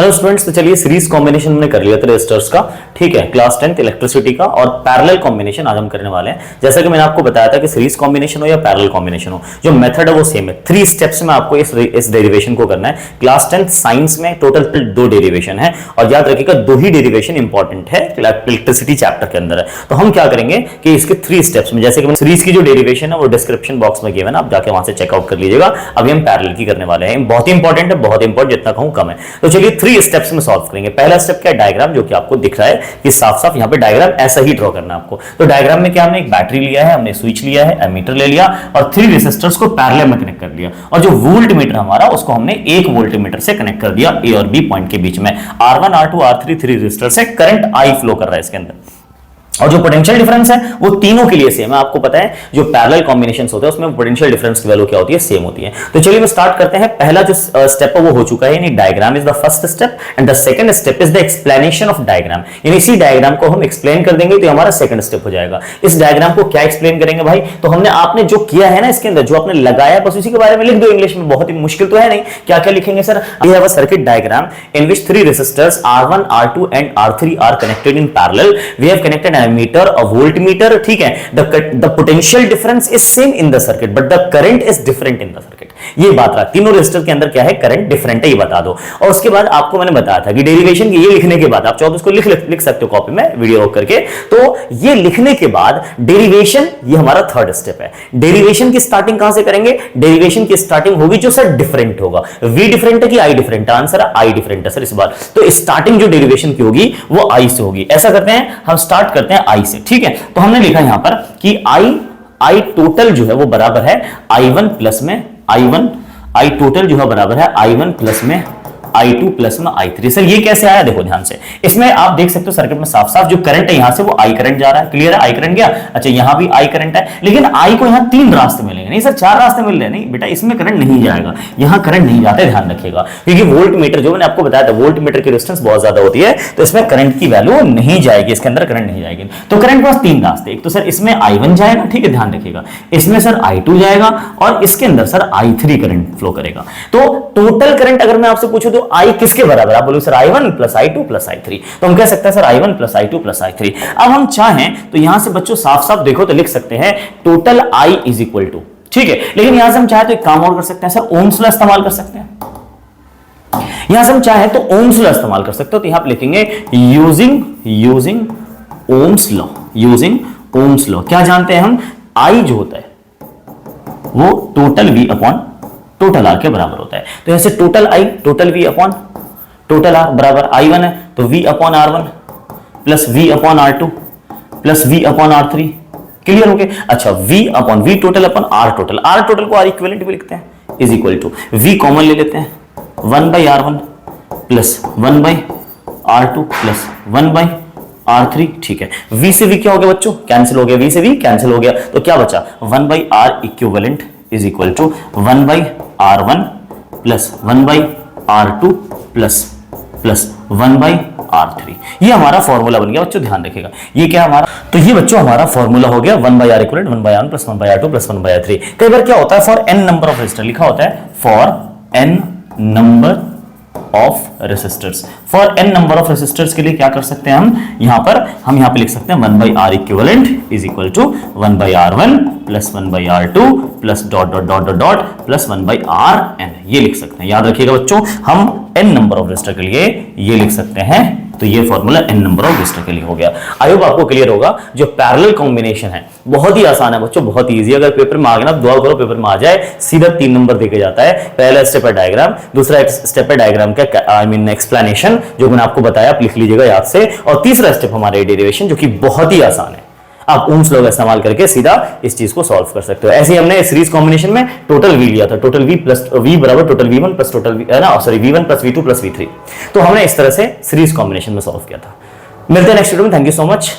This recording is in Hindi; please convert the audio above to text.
हेलो स्टूडेंट्स, तो चलिए सीरीज कॉम्बिनेशन हमने कर लिया था रेजिस्टर्स का, ठीक है, क्लास 10th इलेक्ट्रिसिटी का, और पैरेलल कॉम्बिनेशन आज हम करने वाले हैं। जैसा कि मैंने आपको बताया था कि सीरीज कॉम्बिनेशन हो या पैरेलल कॉम्बिनेशन हो, जो मेथड है वो सेम है। 3 स्टेप्स में आपको इस डेरिवेशन को करना है। क्लास 10th साइंस में टोटल 2 डेरिवेशन है, और याद रखिएगा 2 ही डेरिवेशन इंपॉर्टेंट है, इलेक्ट्रिसिटी चैप्टर के अंदर है। तो हम क्या करेंगे कि इसके 3 स्टेप्स में, जैसे कि सीरीज की जो डेरिवेशन है वो डिस्क्रिप्शन बॉक्स में गिवन है, आप जाके वहां से चेकआउट कर लीजिएगा। अभी हम पैरेलल की करने वाले हैं, बहुत ही इंपॉर्टेंट है, बहुत इंपॉर्टेंट, जितना कहूं कम है। तो चलिए 3 स्टेप्स में सॉल्व करेंगे। पहला स्टेप क्या है, डायग्राम, जो कि आपको दिख रहा है कि साफ साफ यहां पे डायग्राम ऐसा ही ड्रॉ करना है आपको। तो डायग्राम में क्या, हमने एक बैटरी लिया है, हमने स्विच लिया है, एमीटर ले लिया, और 3 रेसिस्टर्स को पैरेलल में कनेक्ट कर लिया, और जो वोल्ट मीटर हमारा उसको हमने 1 वोल्ट मीटर से कनेक्ट कर दिया ए और बी पॉइंट के बीच में। R1 R2 R3 3 रेसिस्टर से करंट I फ्लो कर रहा है इसके अंदर, और जो पोटेंशियल डिफरेंस है वो तीनों के लिए सेम है। आपको पता है जो पैरेलल कॉम्बिनेशंस होते हैं उसमें पोटेंशियल डिफरेंस की वैल्यू क्या होती है, सेम होती है। तो चलिए हम स्टार्ट करते हैं। पहला जो स्टेप है वो हो चुका है, यानी diagram is the first step and the second step is the explanation of diagram. यानी इसी डायग्राम को हम एक्सप्लेन कर देंगे तो हमारा सेकंड स्टेप हो जाएगा। इस डायग्राम को क्या एक्सप्लेन करेंगे भाई, तो हमने आपने जो किया है ना इसके अंदर, जो आपने लगाया बस उसी के बारे में लिख दो इंग्लिश में, बहुत ही मुश्किल तो है नहीं। क्या क्या लिखेंगे sir, we have a circuit diagram in which 3 resistors R1 R2 and R3 are connected in parallel. We have connected an ammeter, a voltmeter, ठीक है। The potential difference is same in the circuit but the current is different in the circuit. ये बात रहा, तीनों रेजिस्टर के अंदर क्या है, करंट डिफरेंट है, ये बता दो। और उसके बाद आपको मैंने बताया था कि डेरिवेशन की, ये लिखने के बाद आप चाहो तो उसको लिख सकते हो कॉपी में वीडियो रोक करके। तो ये लिखने के बाद डेरिवेशन, ये हमारा थर्ड स्टेप है। डेरिवेशन की स्टार्टिंग कहां से करेंगे, डेरिवेशन की स्टार्टिंग होगी जो सर डिफरेंट होगा। वी डिफरेंट है कि आई डिफरेंट है, आंसर है आई डिफरेंट है सर इस बार। तो स्टार्टिंग जो डेरिवेशन की होगी वो आई से होगी। ऐसा करते हैं, हम स्टार्ट करते हैं आई से, ठीक है। तो हमने लिखा यहां पर कि आई टोटल जो है वो बराबर है I1 प्लस में आई टोटल जो है बराबर है I1 प्लस में I2 प्लस में I3। सर ये कैसे आया, देखो ध्यान से, इसमें आप देख सकते हो सर्किट में साफ साफ जो करंट है यहां से वो I करंट जा रहा है, क्लियर है, I करंट गया। अच्छा यहां भी I करंट है, लेकिन I को यहां 3 रास्ते मिलेंगे, नहीं सर 4 रास्ते मिल रहे हैं, नहीं बेटा इसमें करंट नहीं जाएगा, यहां करंट नहीं जाता है, ध्यान रखिएगा। क्योंकि वोल्ट मीटर, जो मैंने आपको बताया था, वोल्ट मीटर की रेजिस्टेंस बहुत ज्यादा होती है, तो इसमें करंट की वैल्यू नहीं जाएगी, इसके अंदर करंट नहीं जाएगी। तो करंट के पास 3 रास्ते, एक तो सर इसमें I1 जाएगा, ठीक है, ध्यान रखिएगा, इसमें सर I2 जाएगा, और इसके अंदर सर I3 करंट फ्लो करेगा। तो टोटल करंट अगर मैं आपसे पूछूं तो I किसके बराबर, आप बोलोगे sir I1 plus I2 plus I3, तो हम कह सकते हैं sir I1 plus I2 plus I3। अब हम चाहें तो यहां से बच्चों साफ साफ देखो तो लिख सकते हैं total I is equal to, ठीक है। लेकिन यहां से हम चाहे तो एक काम और कर सकते हैं सर, ओम्स लॉ इस्तेमाल कर सकते हैं। यहां से हम चाहे तो ओम्स लॉ इस्तेमाल कर सकते हो, तो यहां पे लिखेंगे using Ohm's law, using Ohm's law. क्या जानते हैं हम, I जो होता है वो total V upon total R के बराबर होता है। तो यहां से total I total V upon total R बराबर I1 है, तो V upon R1 plus V upon R2 plus V upon R3, clear हो गया। अच्छा V total upon R total को R इक्विवेलेंट भी लिखते हैं, is equal to V common ले लेते हैं, 1/R1 plus 1/R2 plus 1/R3, ठीक है। V से V क्या हो गया बच्चों, कैंसिल हो गया, V से V कैंसिल हो गया, तो क्या बचा, 1/R equivalent is equal to 1/R1 plus 1/R2 plus 1/R3। ये हमारा फॉर्मूला बन गया बच्चों, ध्यान रखिएगा। ये क्या हमारा, तो ये बच्चों हमारा फॉर्मूला हो गया 1/R equal 1/R1 plus 1/R2 plus 1/R3। कई बार क्या होता है, for n number of resistor लिखा होता है, for n number of resistors. For n number of resistors के लिए क्या कर सकते हैं हम यहां पे लिख सकते हैं 1/R equivalent is equal to 1/R1 plus 1/R2 plus dot dot dot dot plus 1/Rn, ये लिख सकते हैं। याद रखिएगा बच्चों, हम n नंबर ऑफ रेजिस्टर के लिए ये लिख सकते हैं, तो ये formula n number of resistor के लिए हो गया। आई होप आपको क्लियर होगा। जो पैरेलल कॉम्बिनेशन है बहुत ही आसान है बच्चों, बहुत ही इजी। अगर पेपर में आ गया ना, दुआ करो पेपर में आ जाए, सीधा 3 नंबर देके जाता है। पहला स्टेप है डायग्राम, दूसरा स्टेप है डायग्राम का एक्सप्लेनेशन, जो मैंने आपको बताया, आप लिख लीजिएगा याद से, और तीसरा स्टेप हमारे डेरिवेशन, जो कि बहुत ही आसान है। आप ओम्स लॉ का इस्तेमाल करके सीधा इस चीज को सॉल्व कर सकते हो। ऐसे ही हमने सीरीज कॉम्बिनेशन में टोटल V लिया था, टोटल V प्लस V बराबर total V1 plus total V1 plus V2 plus V3। तो हमने इस तरह से सीरीज कॉम्बिनेशन में सॉल्व किया था। मिलते हैं नेक्स्ट वीडियो में, थैंक यू सो मच।